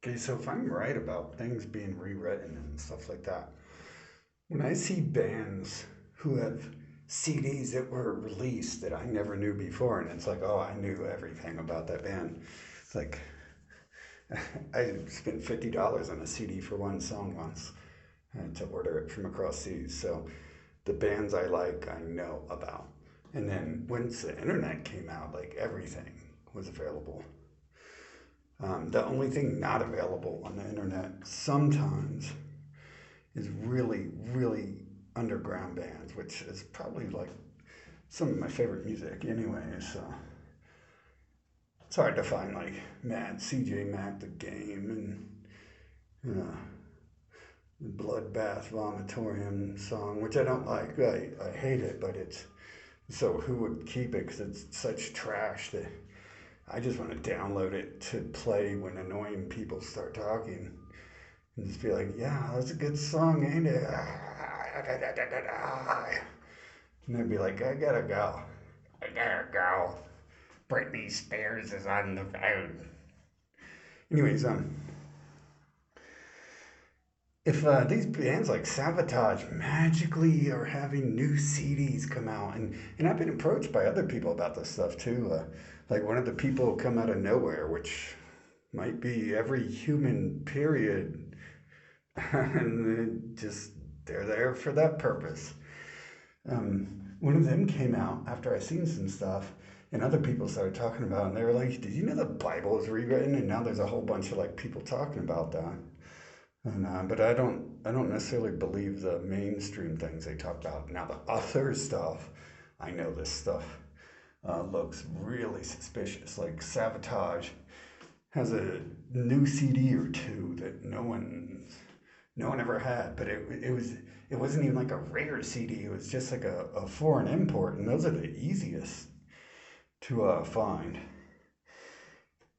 Okay, so if I'm right about things being rewritten and stuff like that, when I see bands who have CDs that were released that I never knew before, and it's like, oh, I knew everything about that band. It's like I spent $50 on a CD for one song once to order it from across seas. So the bands I like, I know about. And then once the internet came out, like everything was available. The only thing not available on the internet sometimes is really, really underground bands, which is probably like some of my favorite music anyway. So it's hard to find like Mad CJ Mac, The Game, and the Bloodbath Vomitorium song, which I don't like. I hate it, but it's so who would keep it because it's such trash that I just want to download it to play when annoying people start talking and just be like, yeah, that's a good song, ain't it? And they'd be like, I gotta go. I gotta go. Britney Spears is on the phone. Anyways, if these bands like Sabotage magically are having new CDs come out, and I've been approached by other people about this stuff too. Like one of the people come out of nowhere, which might be every human period, and just they're there for that purpose. One of them came out after I seen some stuff, and other people started talking about it, and they were like, "Did you know the Bible is rewritten?" And now there's a whole bunch of like people talking about that. And but I don't necessarily believe the mainstream things they talk about. Now the other stuff, I know this stuff looks really suspicious. Like Sabotage has a new CD or two that no one ever had, but it wasn't even like a rare CD. It was just like a foreign import, and those are the easiest to find.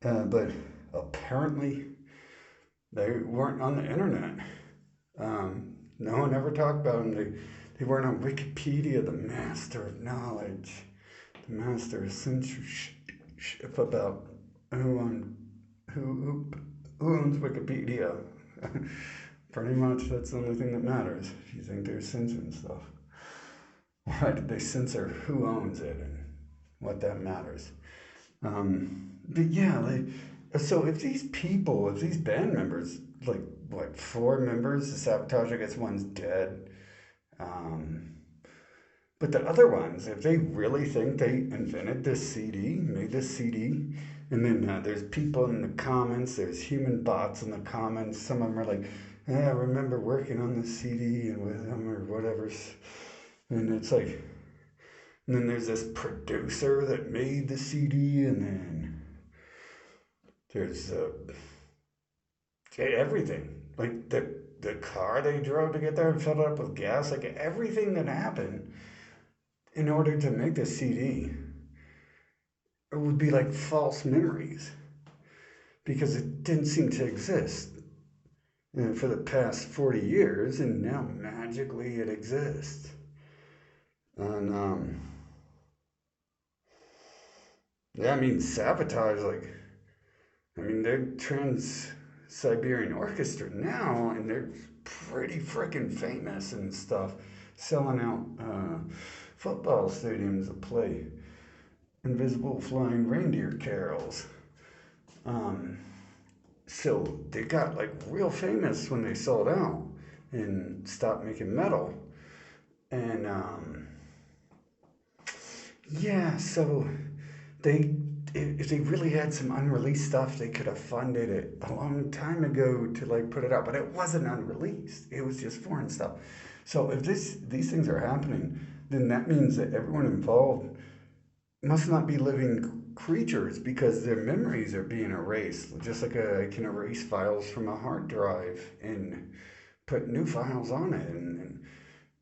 But apparently they weren't on the internet. No one ever talked about them. They weren't on Wikipedia, the master of knowledge, the master of censorship about who on who owns Wikipedia. Pretty much, that's the only thing that matters. If you think they're censoring stuff, why did they censor who owns it and what that matters? But yeah, like, so if these band members, like, what, four members, the Sabotage, I guess one's dead. Um, but the other ones, if they really think they invented this CD, made this CD, and then there's people in the comments, there's human bots in the comments. Some of them are like, "Yeah, I remember working on this CD and with them or whatever." And it's like, and then there's this producer that made the CD, and then there's everything. Like the car they drove to get there and filled it up with gas, like everything that happened in order to make the CD, it would be like false memories because it didn't seem to exist for the past 40 years, and now magically it exists. And yeah, I mean, Sabotage, like, I mean, they're Trans Siberian Orchestra now, and they're pretty freaking famous and stuff, selling out football stadiums to play Invisible Flying Reindeer carols. Um, so they got like real famous when they sold out and stopped making metal. And yeah, so they if they really had some unreleased stuff, they could have funded it a long time ago to like put it out, but it wasn't unreleased. It was just foreign stuff. So if these things are happening, then that means that everyone involved must not be living creatures because their memories are being erased. Just like I can erase files from a hard drive and put new files on it, and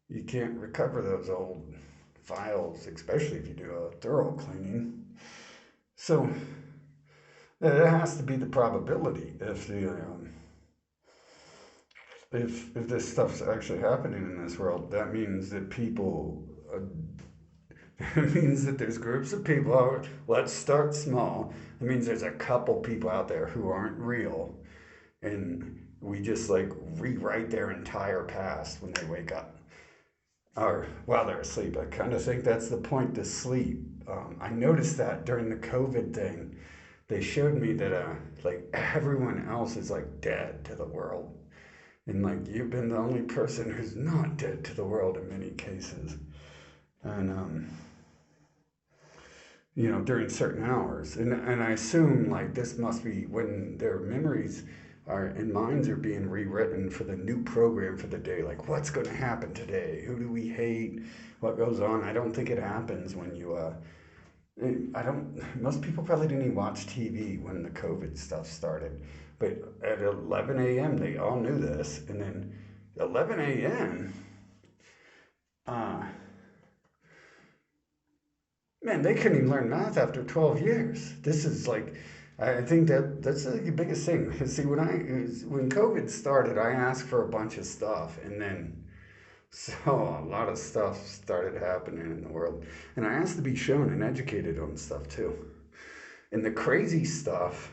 you can't recover those old files, especially if you do a thorough cleaning. So that has to be the probability if this stuff's actually happening in this world. That means that people. It means that there's groups of people. Let's start small. It means there's a couple people out there who aren't real and we just like rewrite their entire past when they wake up or while they're asleep. I kind of think that's the point to sleep. I noticed that during the COVID thing, they showed me that like everyone else is like dead to the world, and like you've been the only person who's not dead to the world in many cases, and during certain hours. And I assume like this must be when their memories are and minds are being rewritten for the new program for the day. Like what's going to happen today? Who do we hate? What goes on? I don't think it happens when you. I don't. Most people probably didn't even watch TV when the COVID stuff started. But at 11 a.m. they all knew this, and then 11 a.m. Uh, Man, they couldn't even learn math after 12 years. This is like, I think that's like the biggest thing. See, when COVID started, I asked for a bunch of stuff, and then so a lot of stuff started happening in the world, and I asked to be shown and educated on stuff too. And the crazy stuff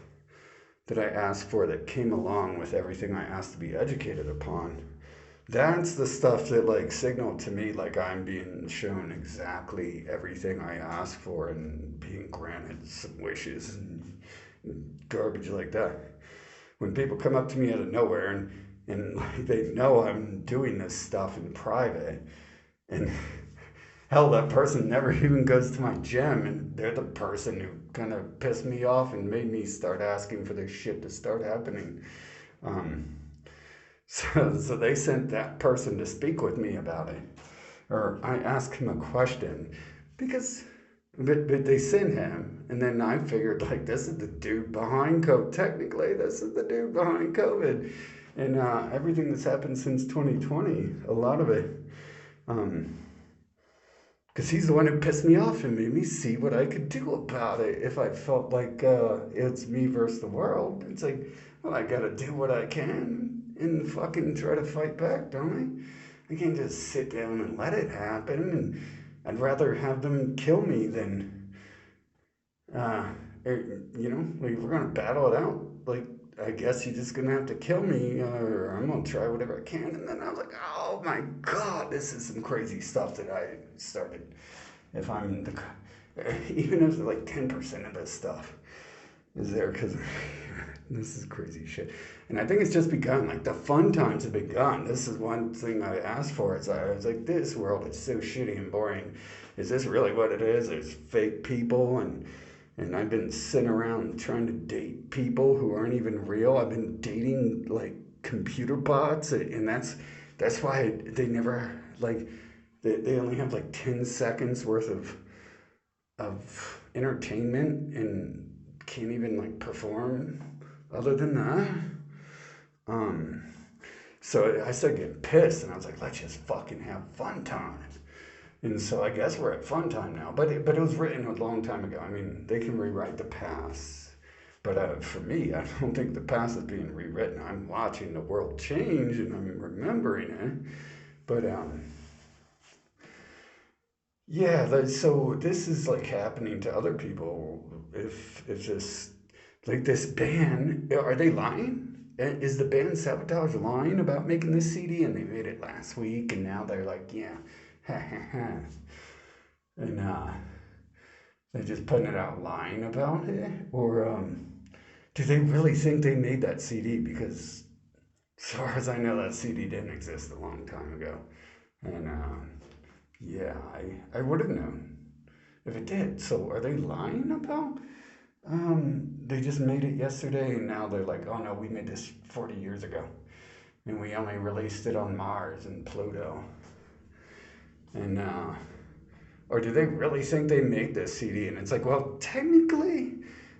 that I asked for that came along with everything I asked to be educated upon, that's the stuff that like signaled to me like I'm being shown exactly everything I asked for and being granted some wishes and garbage like that. When people come up to me out of nowhere and like they know I'm doing this stuff in private, and hell, that person never even goes to my gym, and they're the person who kind of pissed me off and made me start asking for this shit to start happening. Um, so they sent that person to speak with me about it. Or I asked him a question because, but they sent him. And then I figured, like, this is the dude behind COVID. Technically, this is the dude behind COVID. And everything that's happened since 2020, a lot of it, because he's the one who pissed me off and made me see what I could do about it if I felt like it's me versus the world. It's like, well, I gotta do what I can and fucking try to fight back, don't I? I can't just sit down and let it happen. And I'd rather have them kill me than, uh, like we're gonna battle it out. Like, I guess you're just gonna have to kill me, or I'm gonna try whatever I can. And then I was like, oh my god, this is some crazy stuff that I started. If I'm the, even if like 10% of this stuff is there, because this is crazy shit. And I think it's just begun. Like the fun times have begun. This is one thing I asked for. I was like, this world is so shitty and boring. Is this really what it is? There's fake people, and I've been sitting around trying to date people who aren't even real. I've been dating like computer bots, and that's why they never like they only have like 10 seconds worth of entertainment and can't even like perform other than that. Um, so I started getting pissed, and I was like, let's just fucking have fun times. And so I guess we're at fun time now. But it was written a long time ago. I mean, they can rewrite the past. But for me, I don't think the past is being rewritten. I'm watching the world change, and I'm remembering it. But yeah, so this is like happening to other people. If this like this band, are they lying? Is the band Sabotage lying about making this CD? And they made it last week, and now they're like, yeah, and they're just putting it out lying about it, or do they really think they made that CD? Because as far as I know, that CD didn't exist a long time ago, and yeah, I would have known if it did. So are they lying about? They just made it yesterday, and now they're like, oh no, we made this 40 years ago, and we only released it on Mars and Pluto. And or do they really think they made this CD? And it's like, well, technically,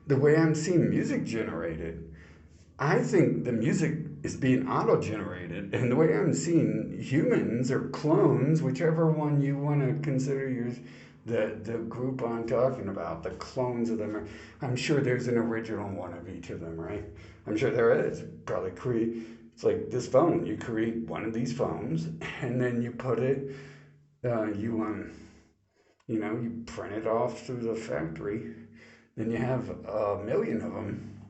the way I'm seeing music generated, I think the music is being auto generated. And the way I'm seeing humans or clones, whichever one you want to consider yours, the group I'm talking about, the clones of them, I'm sure there's an original one of each of them, right? I'm sure there is. Probably create, it's like this phone. You create one of these phones, and then you put it, you print it off through the factory. Then you have a million of them,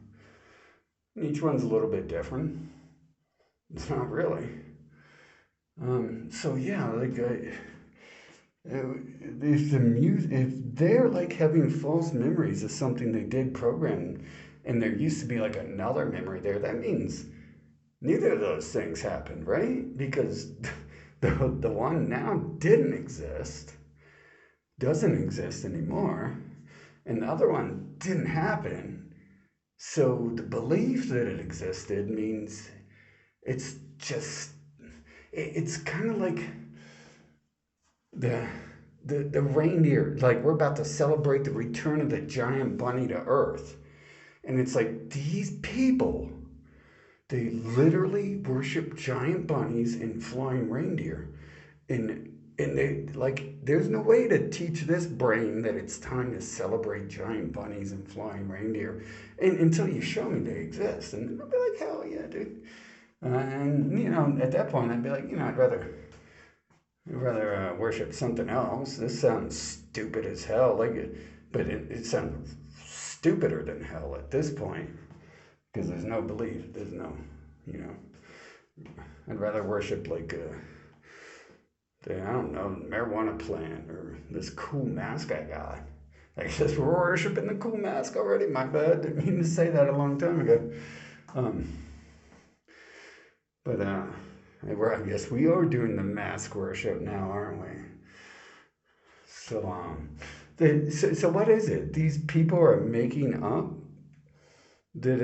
And each one's a little bit different. It's not really. So yeah, like if the music, if they're like having false memories of something they did program, and there used to be like another memory there, that means neither of those things happened, right? Because the one now didn't exist, doesn't exist anymore, and the other one didn't happen. So the belief that it existed means it's just it's kind of like the the reindeer, like we're about to celebrate the return of the giant bunny to Earth, and it's like these people, they literally worship giant bunnies and flying reindeer, and they like there's no way to teach this brain that it's time to celebrate giant bunnies and flying reindeer, until you show me they exist, and I'll be like, hell yeah, dude. And at that point, I'd be like, I'd rather worship something else. This sounds stupid as hell, but it sounds stupider than hell at this point because there's no belief. There's no, you know. I'd rather worship like I don't know, marijuana plant or this cool mask I got. I guess we're worshiping the cool mask already. My bad. Didn't mean to say that a long time ago. Um, but I guess we are doing the mask worship now, aren't we? So so what is it? These people are making up that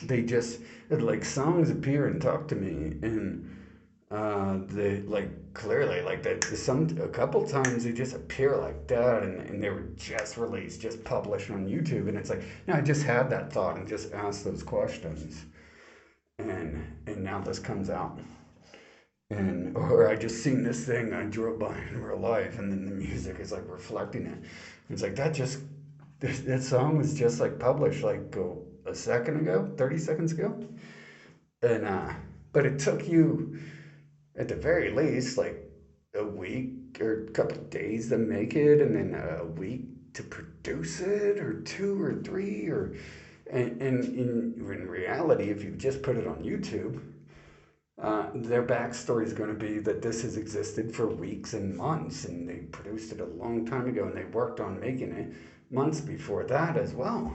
they just like songs appear and talk to me, and they like clearly like that some a couple times they just appear like that, and they were just released, just published on YouTube, and it's like, I just had that thought and just asked those questions, and now this comes out, and or I just seen this thing I drove by in real life, and then the music is like reflecting it. It's like that song was just like published like a second ago, 30 seconds ago, and but it took you at the very least like a week or a couple of days to make it, and then a week to produce it, or two or three, or and in reality, if you just put it on YouTube, their backstory is going to be that this has existed for weeks and months, and they produced it a long time ago, and they worked on making it months before that as well.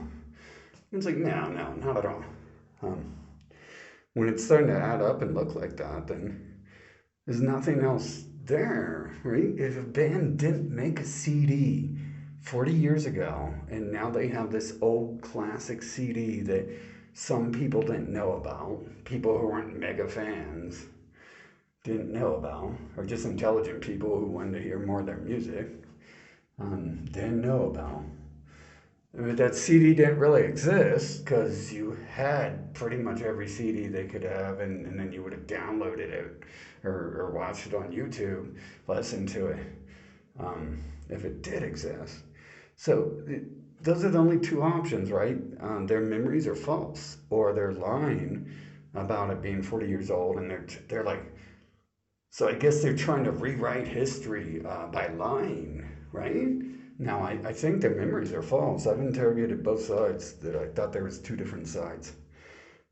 It's like, no, not at all. Um, when it's starting to add up and look like that, then there's nothing else there, right? If a band didn't make a CD 40 years ago, and now they have this old classic CD that some people didn't know about, people who weren't mega fans didn't know about, or just intelligent people who wanted to hear more of their music, didn't know about. But that CD didn't really exist because you had pretty much every CD they could have, and then you would have downloaded it or watched it on YouTube, listened to it, if it did exist. So those are the only two options, right? Their memories are false, or they're lying about it being 40 years old, and they're like, so I guess they're trying to rewrite history by lying, right? Now, I think their memories are false. I've interrogated both sides. That I thought there was two different sides,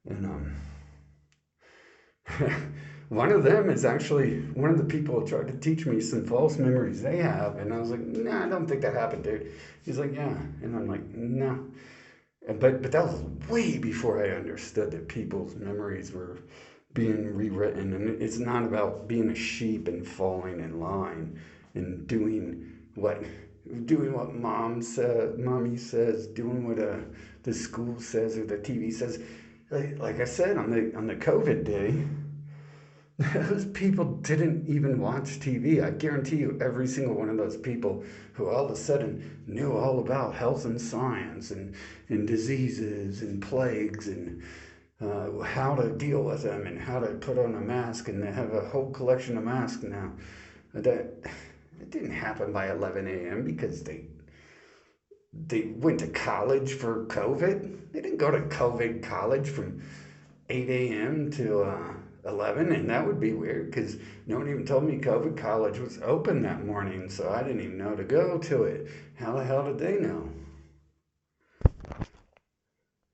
and one of them is actually one of the people who tried to teach me some false memories they have, and I was like, nah, I don't think that happened, dude. He's like, yeah, and I'm like, no. But that was way before I understood that people's memories were being rewritten, and it's not about being a sheep and falling in line and doing what mommy says, doing what the school says or the TV says. Like I said on the COVID day, those people didn't even watch TV. I guarantee you, every single one of those people who all of a sudden knew all about health and science and diseases and plagues and how to deal with them and how to put on a mask, and they have a whole collection of masks now. That it didn't happen by 11 a.m. because they went to college for COVID. They didn't go to COVID college from 8 a.m. to 11, and that would be weird because no one even told me COVID college was open that morning, so I didn't even know to go to it. How the hell did they know?